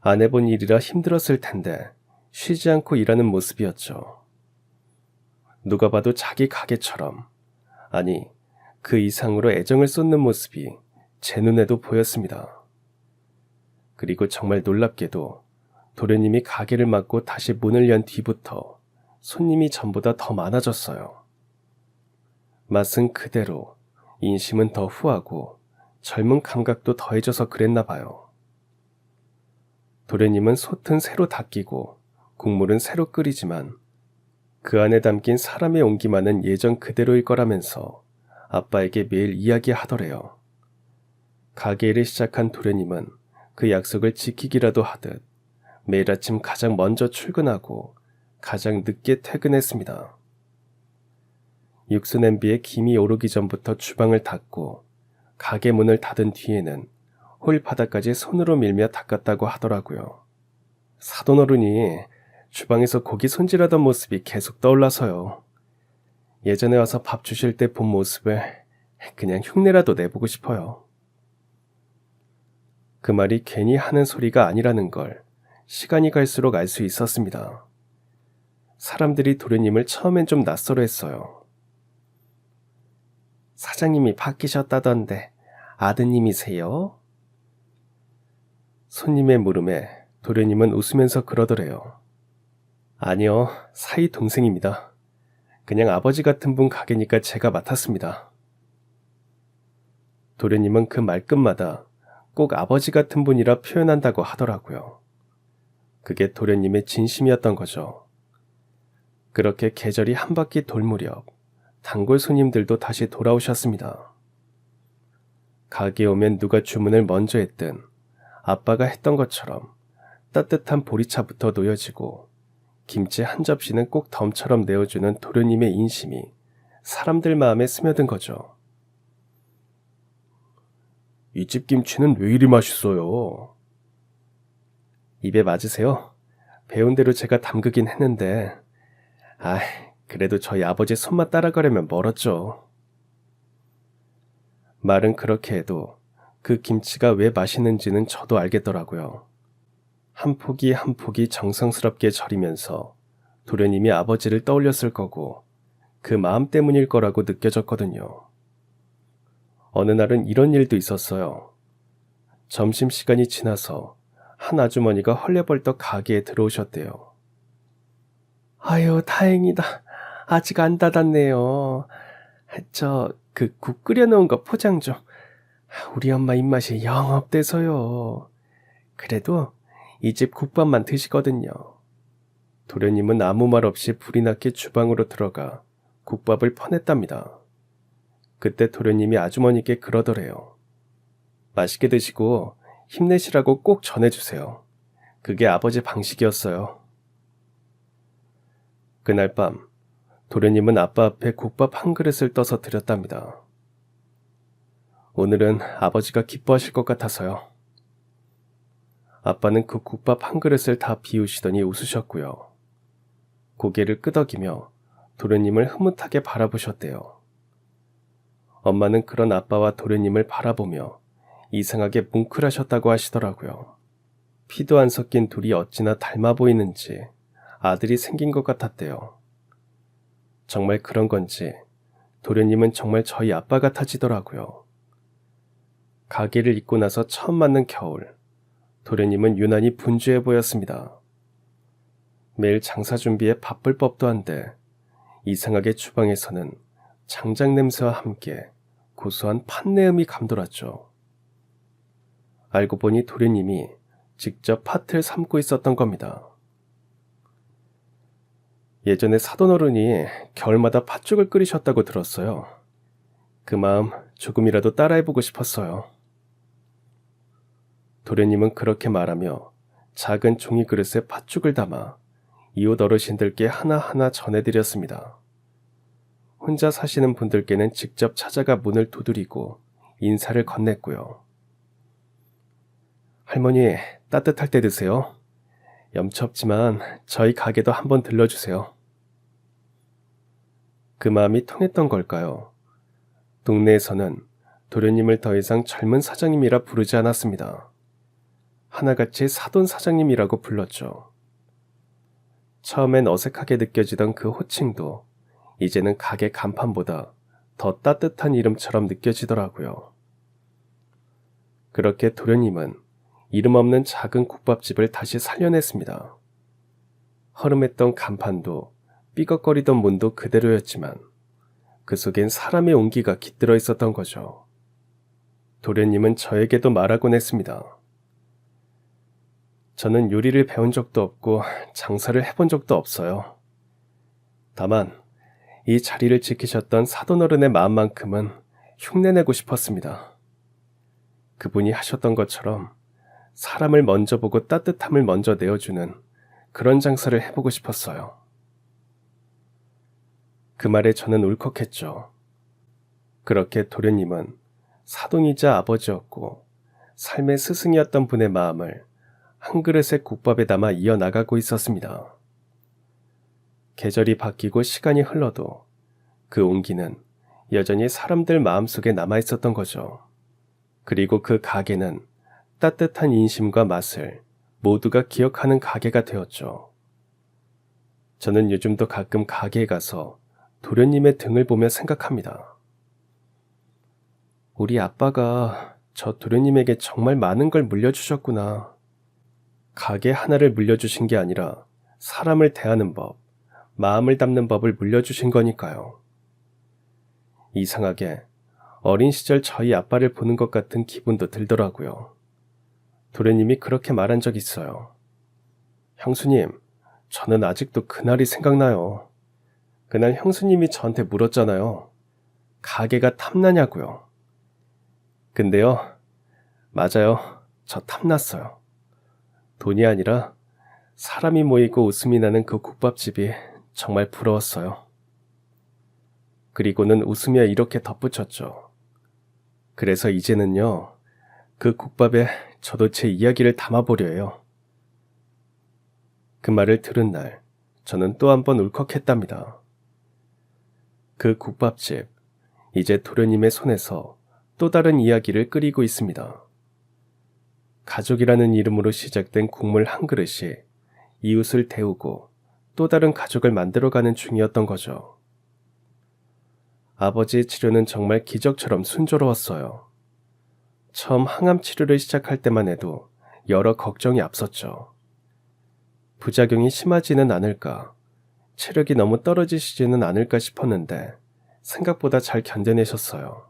안 해본 일이라 힘들었을 텐데 쉬지 않고 일하는 모습이었죠. 누가 봐도 자기 가게처럼, 아니 그 이상으로 애정을 쏟는 모습이 제 눈에도 보였습니다. 그리고 정말 놀랍게도 도련님이 가게를 맡고 다시 문을 연 뒤부터 손님이 전보다 더 많아졌어요. 맛은 그대로, 인심은 더 후하고 젊은 감각도 더해져서 그랬나 봐요. 도련님은 솥은 새로 닦이고 국물은 새로 끓이지만 그 안에 담긴 사람의 온기만은 예전 그대로일 거라면서 아빠에게 매일 이야기하더래요. 가게를 시작한 도련님은 그 약속을 지키기라도 하듯 매일 아침 가장 먼저 출근하고 가장 늦게 퇴근했습니다. 육수 냄비에 김이 오르기 전부터 주방을 닫고 가게 문을 닫은 뒤에는 홀 바닥까지 손으로 밀며 닦았다고 하더라고요. 사돈어른이 주방에서 고기 손질하던 모습이 계속 떠올라서요. 예전에 와서 밥 주실 때 본 모습을 그냥 흉내라도 내보고 싶어요. 그 말이 괜히 하는 소리가 아니라는 걸 시간이 갈수록 알 수 있었습니다. 사람들이 도련님을 처음엔 좀 낯설어 했어요. 사장님이 바뀌셨다던데 아드님이세요? 손님의 물음에 도련님은 웃으면서 그러더래요. 아니요, 사이 동생입니다. 그냥 아버지 같은 분 가게니까 제가 맡았습니다. 도련님은 그 말끝마다 꼭 아버지 같은 분이라 표현한다고 하더라고요. 그게 도련님의 진심이었던 거죠. 그렇게 계절이 한 바퀴 돌 무렵 단골 손님들도 다시 돌아오셨습니다. 가게에 오면 누가 주문을 먼저 했든 아빠가 했던 것처럼 따뜻한 보리차부터 놓여지고 김치 한 접시는 꼭 덤처럼 내어주는 도련님의 인심이 사람들 마음에 스며든 거죠. 이 집 김치는 왜 이리 맛있어요? 입에 맞으세요? 배운 대로 제가 담그긴 했는데 그래도 저희 아버지 손맛 따라가려면 멀었죠. 말은 그렇게 해도 그 김치가 왜 맛있는지는 저도 알겠더라고요. 한 포기 한 포기 정성스럽게 절이면서 도련님이 아버지를 떠올렸을 거고 그 마음 때문일 거라고 느껴졌거든요. 어느 날은 이런 일도 있었어요. 점심시간이 지나서 한 아주머니가 헐레벌떡 가게에 들어오셨대요. 아유, 다행이다. 아직 안 닫았네요. 그 국 끓여놓은 거 포장 좀. 우리 엄마 입맛이 영 없대서요. 그래도 이 집 국밥만 드시거든요. 도련님은 아무 말 없이 불이 났게 주방으로 들어가 국밥을 퍼냈답니다. 그때 도련님이 아주머니께 그러더래요. 맛있게 드시고 힘내시라고 꼭 전해주세요. 그게 아버지 방식이었어요. 그날 밤 도련님은 아빠 앞에 국밥 한 그릇을 떠서 드렸답니다. 오늘은 아버지가 기뻐하실 것 같아서요. 아빠는 그 국밥 한 그릇을 다 비우시더니 웃으셨고요. 고개를 끄덕이며 도련님을 흐뭇하게 바라보셨대요. 엄마는 그런 아빠와 도련님을 바라보며 이상하게 뭉클하셨다고 하시더라고요. 피도 안 섞인 둘이 어찌나 닮아 보이는지 아들이 생긴 것 같았대요. 정말 그런 건지 도련님은 정말 저희 아빠 같아지더라고요. 가게를 잊고 나서 처음 맞는 겨울, 도련님은 유난히 분주해 보였습니다. 매일 장사 준비에 바쁠 법도 한데 이상하게 주방에서는 장작 냄새와 함께 고소한 팥내음이 감돌았죠. 알고 보니 도련님이 직접 팥을 삶고 있었던 겁니다. 예전에 사돈어른이 겨울마다 팥죽을 끓이셨다고 들었어요. 그 마음 조금이라도 따라해보고 싶었어요. 도련님은 그렇게 말하며 작은 종이 그릇에 팥죽을 담아 이웃 어르신들께 하나하나 전해드렸습니다. 혼자 사시는 분들께는 직접 찾아가 문을 두드리고 인사를 건넸고요. 할머니, 따뜻할 때 드세요. 염치 없지만 저희 가게도 한번 들러주세요. 그 마음이 통했던 걸까요? 동네에서는 도련님을 더 이상 젊은 사장님이라 부르지 않았습니다. 하나같이 사돈 사장님이라고 불렀죠. 처음엔 어색하게 느껴지던 그 호칭도 이제는 가게 간판보다 더 따뜻한 이름처럼 느껴지더라고요. 그렇게 도련님은 이름 없는 작은 국밥집을 다시 살려냈습니다. 허름했던 간판도 삐걱거리던 문도 그대로였지만 그 속엔 사람의 온기가 깃들어 있었던 거죠. 도련님은 저에게도 말하곤 했습니다. 저는 요리를 배운 적도 없고 장사를 해본 적도 없어요. 다만 이 자리를 지키셨던 사돈어른의 마음만큼은 흉내내고 싶었습니다. 그분이 하셨던 것처럼 사람을 먼저 보고 따뜻함을 먼저 내어주는 그런 장사를 해보고 싶었어요. 그 말에 저는 울컥했죠. 그렇게 도련님은 사돈이자 아버지였고 삶의 스승이었던 분의 마음을 한 그릇의 국밥에 담아 이어나가고 있었습니다. 계절이 바뀌고 시간이 흘러도 그 온기는 여전히 사람들 마음속에 남아있었던 거죠. 그리고 그 가게는 따뜻한 인심과 맛을 모두가 기억하는 가게가 되었죠. 저는 요즘도 가끔 가게에 가서 도련님의 등을 보며 생각합니다. 우리 아빠가 저 도련님에게 정말 많은 걸 물려주셨구나. 가게 하나를 물려주신 게 아니라 사람을 대하는 법, 마음을 담는 법을 물려주신 거니까요. 이상하게 어린 시절 저희 아빠를 보는 것 같은 기분도 들더라고요. 도련님이 그렇게 말한 적 있어요. 형수님, 저는 아직도 그날이 생각나요. 그날 형수님이 저한테 물었잖아요. 가게가 탐나냐고요. 근데요, 맞아요. 저 탐났어요. 돈이 아니라 사람이 모이고 웃음이 나는 그 국밥집이 정말 부러웠어요. 그리고는 웃으며 이렇게 덧붙였죠. 그래서 이제는요, 그 국밥에 저도 제 이야기를 담아보려 해요. 그 말을 들은 날, 저는 또 한 번 울컥했답니다. 그 국밥집, 이제 도련님의 손에서 또 다른 이야기를 끓이고 있습니다. 가족이라는 이름으로 시작된 국물 한 그릇이 이웃을 데우고 또 다른 가족을 만들어가는 중이었던 거죠. 아버지의 치료는 정말 기적처럼 순조로웠어요. 처음 항암 치료를 시작할 때만 해도 여러 걱정이 앞섰죠. 부작용이 심하지는 않을까, 체력이 너무 떨어지시지는 않을까 싶었는데 생각보다 잘 견뎌내셨어요.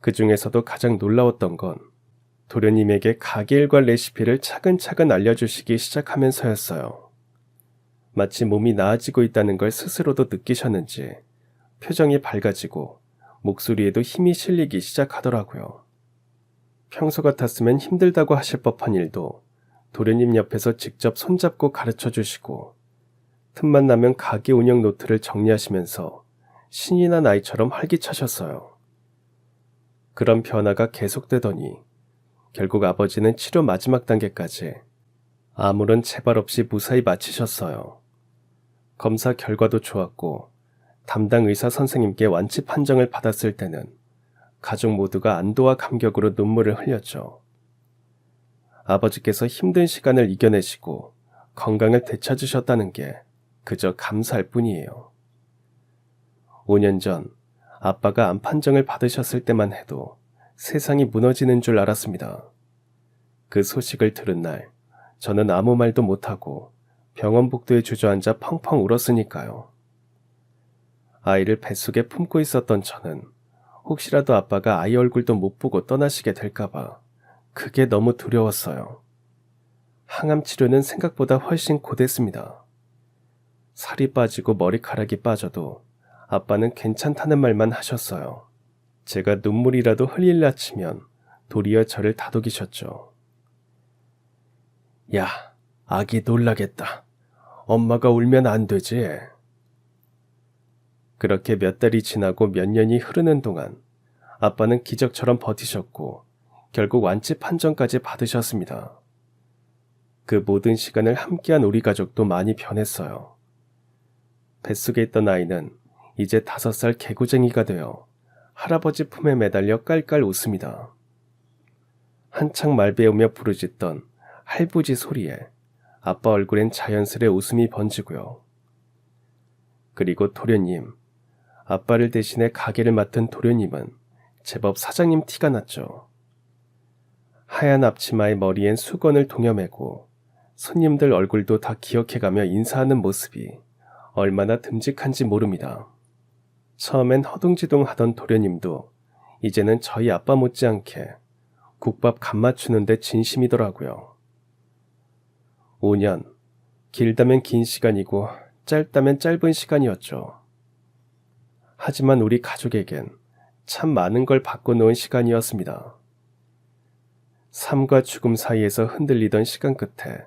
그 중에서도 가장 놀라웠던 건 도련님에게 가게 일과 레시피를 차근차근 알려주시기 시작하면서였어요. 마치 몸이 나아지고 있다는 걸 스스로도 느끼셨는지 표정이 밝아지고 목소리에도 힘이 실리기 시작하더라고요. 평소 같았으면 힘들다고 하실 법한 일도 도련님 옆에서 직접 손잡고 가르쳐 주시고 틈만 나면 가게 운영 노트를 정리하시면서 신이 난 아이처럼 활기차셨어요. 그런 변화가 계속되더니 결국 아버지는 치료 마지막 단계까지 아무런 재발 없이 무사히 마치셨어요. 검사 결과도 좋았고 담당 의사 선생님께 완치 판정을 받았을 때는 가족 모두가 안도와 감격으로 눈물을 흘렸죠. 아버지께서 힘든 시간을 이겨내시고 건강을 되찾으셨다는 게 그저 감사할 뿐이에요. 5년 전 아빠가 암 판정을 받으셨을 때만 해도 세상이 무너지는 줄 알았습니다. 그 소식을 들은 날 저는 아무 말도 못하고 병원 복도에 주저앉아 펑펑 울었으니까요. 아이를 뱃속에 품고 있었던 저는 혹시라도 아빠가 아이 얼굴도 못 보고 떠나시게 될까봐 그게 너무 두려웠어요. 항암 치료는 생각보다 훨씬 고됐습니다. 살이 빠지고 머리카락이 빠져도 아빠는 괜찮다는 말만 하셨어요. 제가 눈물이라도 흘릴라 치면 도리어 저를 다독이셨죠. 야, 아기 놀라겠다. 엄마가 울면 안 되지. 그렇게 몇 달이 지나고 몇 년이 흐르는 동안 아빠는 기적처럼 버티셨고 결국 완치 판정까지 받으셨습니다. 그 모든 시간을 함께한 우리 가족도 많이 변했어요. 뱃속에 있던 아이는 이제 5살 개구쟁이가 되어 할아버지 품에 매달려 깔깔 웃습니다. 한창 말 배우며 부르짖던 할부지 소리에 아빠 얼굴엔 자연스레 웃음이 번지고요. 그리고 도련님, 아빠를 대신해 가게를 맡은 도련님은 제법 사장님 티가 났죠. 하얀 앞치마에 머리엔 수건을 동여매고 손님들 얼굴도 다 기억해가며 인사하는 모습이 얼마나 듬직한지 모릅니다. 처음엔 허둥지둥 하던 도련님도 이제는 저희 아빠 못지않게 국밥 간 맞추는데 진심이더라고요. 5년, 길다면 긴 시간이고 짧다면 짧은 시간이었죠. 하지만 우리 가족에겐 참 많은 걸 바꿔놓은 시간이었습니다. 삶과 죽음 사이에서 흔들리던 시간 끝에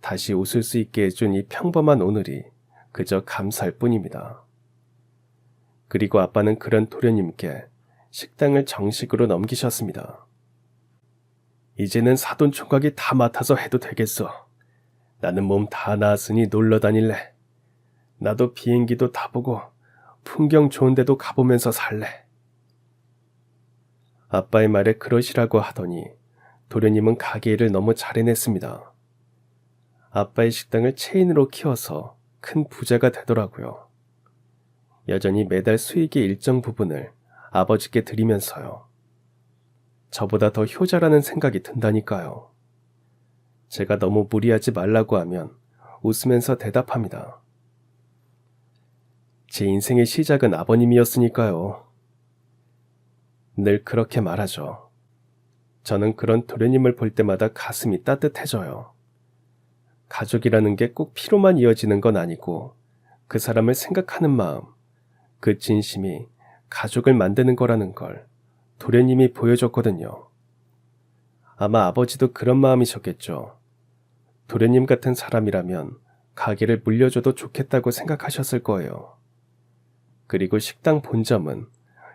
다시 웃을 수 있게 해준 이 평범한 오늘이 그저 감사할 뿐입니다. 그리고 아빠는 그런 도련님께 식당을 정식으로 넘기셨습니다. 이제는 사돈 총각이 다 맡아서 해도 되겠어. 나는 몸 다 나았으니 놀러 다닐래. 나도 비행기도 타보고 풍경 좋은 데도 가보면서 살래. 아빠의 말에 그러시라고 하더니 도련님은 가게 일을 너무 잘 해냈습니다. 아빠의 식당을 체인으로 키워서 큰 부자가 되더라고요. 여전히 매달 수익의 일정 부분을 아버지께 드리면서요. 저보다 더 효자라는 생각이 든다니까요. 제가 너무 무리하지 말라고 하면 웃으면서 대답합니다. 제 인생의 시작은 아버님이었으니까요. 늘 그렇게 말하죠. 저는 그런 도련님을 볼 때마다 가슴이 따뜻해져요. 가족이라는 게 꼭 피로만 이어지는 건 아니고 그 사람을 생각하는 마음, 그 진심이 가족을 만드는 거라는 걸 도련님이 보여줬거든요. 아마 아버지도 그런 마음이셨겠죠. 도련님 같은 사람이라면 가게를 물려줘도 좋겠다고 생각하셨을 거예요. 그리고 식당 본점은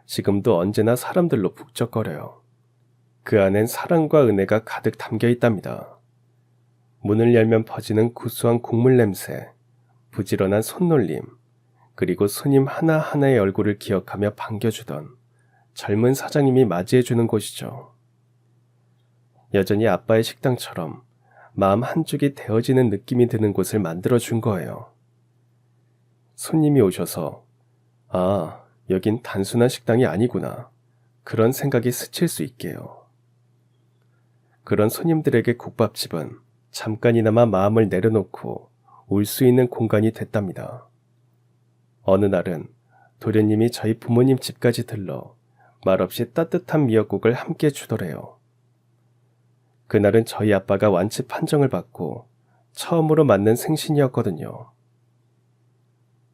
지금도 언제나 사람들로 북적거려요. 그 안엔 사랑과 은혜가 가득 담겨 있답니다. 문을 열면 퍼지는 구수한 국물 냄새, 부지런한 손놀림, 그리고 손님 하나하나의 얼굴을 기억하며 반겨주던 젊은 사장님이 맞이해주는 곳이죠. 여전히 아빠의 식당처럼 마음 한쪽이 데워지는 느낌이 드는 곳을 만들어준 거예요. 손님이 오셔서 아, 여긴 단순한 식당이 아니구나. 그런 생각이 스칠 수 있게요. 그런 손님들에게 국밥집은 잠깐이나마 마음을 내려놓고 올 수 있는 공간이 됐답니다. 어느 날은 도련님이 저희 부모님 집까지 들러 말없이 따뜻한 미역국을 함께 주더래요. 그날은 저희 아빠가 완치 판정을 받고 처음으로 맞는 생신이었거든요.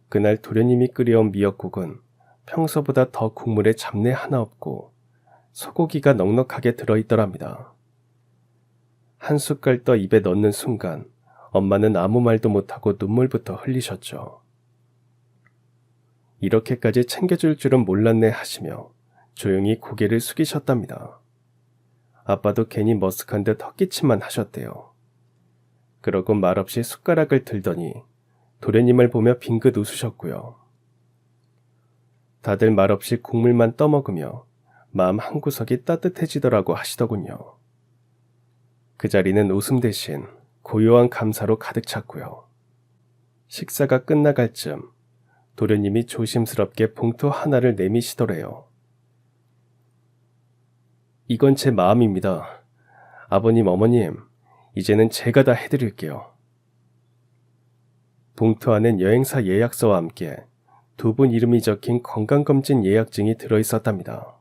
그날 도련님이 끓여온 미역국은 평소보다 더 국물에 잡내 하나 없고 소고기가 넉넉하게 들어있더랍니다. 한 숟갈 떠 입에 넣는 순간 엄마는 아무 말도 못하고 눈물부터 흘리셨죠. 이렇게까지 챙겨줄 줄은 몰랐네 하시며 조용히 고개를 숙이셨답니다. 아빠도 괜히 머쓱한 듯 헛기침만 하셨대요. 그러고 말없이 숟가락을 들더니 도련님을 보며 빙긋 웃으셨고요. 다들 말없이 국물만 떠먹으며 마음 한구석이 따뜻해지더라고 하시더군요. 그 자리는 웃음 대신 고요한 감사로 가득 찼고요. 식사가 끝나갈 쯤 도련님이 조심스럽게 봉투 하나를 내미시더래요. 이건 제 마음입니다. 아버님, 어머님, 이제는 제가 다 해드릴게요. 봉투 안엔 여행사 예약서와 함께 두 분 이름이 적힌 건강검진 예약증이 들어있었답니다.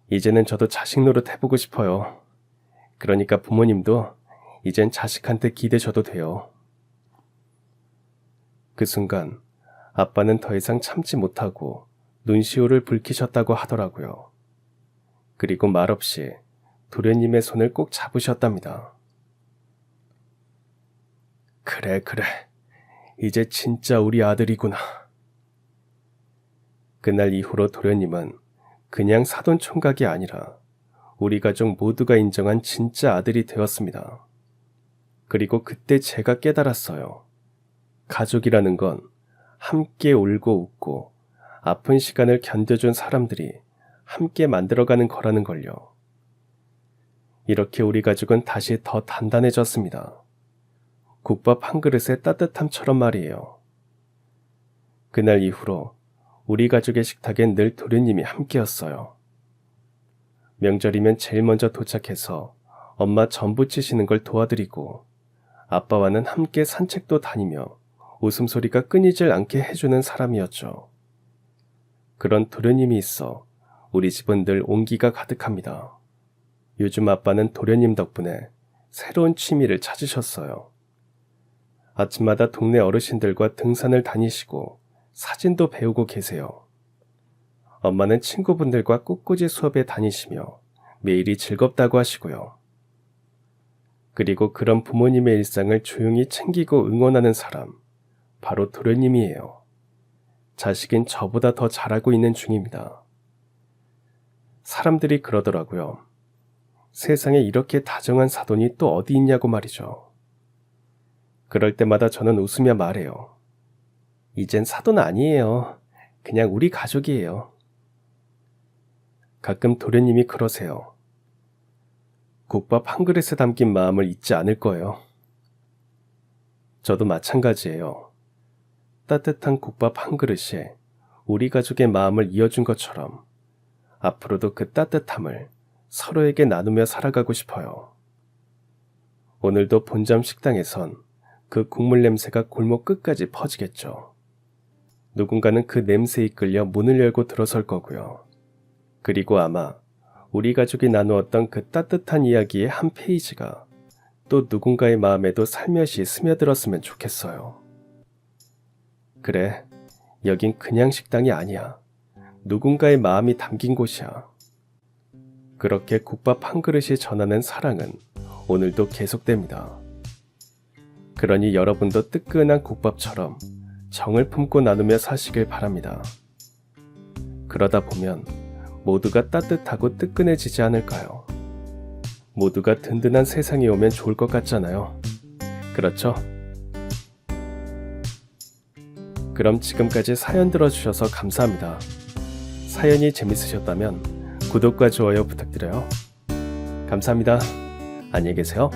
이제는 저도 자식 노릇 해보고 싶어요. 그러니까 부모님도 이젠 자식한테 기대셔도 돼요. 그 순간 아빠는 더 이상 참지 못하고 눈시울을 붉히셨다고 하더라고요. 그리고 말없이 도련님의 손을 꼭 잡으셨답니다. 그래, 이제 진짜 우리 아들이구나. 그날 이후로 도련님은 그냥 사돈 총각이 아니라 우리 가족 모두가 인정한 진짜 아들이 되었습니다. 그리고 그때 제가 깨달았어요. 가족이라는 건 함께 울고 웃고 아픈 시간을 견뎌준 사람들이 함께 만들어가는 거라는 걸요. 이렇게 우리 가족은 다시 더 단단해졌습니다. 국밥 한 그릇의 따뜻함처럼 말이에요. 그날 이후로 우리 가족의 식탁엔 늘 도련님이 함께였어요. 명절이면 제일 먼저 도착해서 엄마 전 부치시는 걸 도와드리고 아빠와는 함께 산책도 다니며 웃음소리가 끊이질 않게 해주는 사람이었죠. 그런 도련님이 있어 우리 집은 늘 온기가 가득합니다. 요즘 아빠는 도련님 덕분에 새로운 취미를 찾으셨어요. 아침마다 동네 어르신들과 등산을 다니시고 사진도 배우고 계세요. 엄마는 친구분들과 꽃꽂이 수업에 다니시며 매일이 즐겁다고 하시고요. 그리고 그런 부모님의 일상을 조용히 챙기고 응원하는 사람, 바로 도련님이에요. 자식인 저보다 더 잘하고 있는 중입니다. 사람들이 그러더라고요. 세상에 이렇게 다정한 사돈이 또 어디 있냐고 말이죠. 그럴 때마다 저는 웃으며 말해요. 이젠 사돈 아니에요. 그냥 우리 가족이에요. 가끔 도련님이 그러세요. 국밥 한 그릇에 담긴 마음을 잊지 않을 거예요. 저도 마찬가지예요. 따뜻한 국밥 한 그릇에 우리 가족의 마음을 이어준 것처럼 앞으로도 그 따뜻함을 서로에게 나누며 살아가고 싶어요. 오늘도 본점 식당에선 그 국물 냄새가 골목 끝까지 퍼지겠죠. 누군가는 그 냄새에 이끌려 문을 열고 들어설 거고요. 그리고 아마 우리 가족이 나누었던 그 따뜻한 이야기의 한 페이지가 또 누군가의 마음에도 살며시 스며들었으면 좋겠어요. 그래, 여긴 그냥 식당이 아니야. 누군가의 마음이 담긴 곳이야. 그렇게 국밥 한 그릇이 전하는 사랑은 오늘도 계속됩니다. 그러니 여러분도 뜨끈한 국밥처럼 정을 품고 나누며 사시길 바랍니다. 그러다 보면 모두가 따뜻하고 뜨끈해지지 않을까요? 모두가 든든한 세상이 오면 좋을 것 같잖아요. 그렇죠? 그럼 지금까지 사연 들어주셔서 감사합니다. 사연이 재밌으셨다면 구독과 좋아요 부탁드려요. 감사합니다. 안녕히 계세요.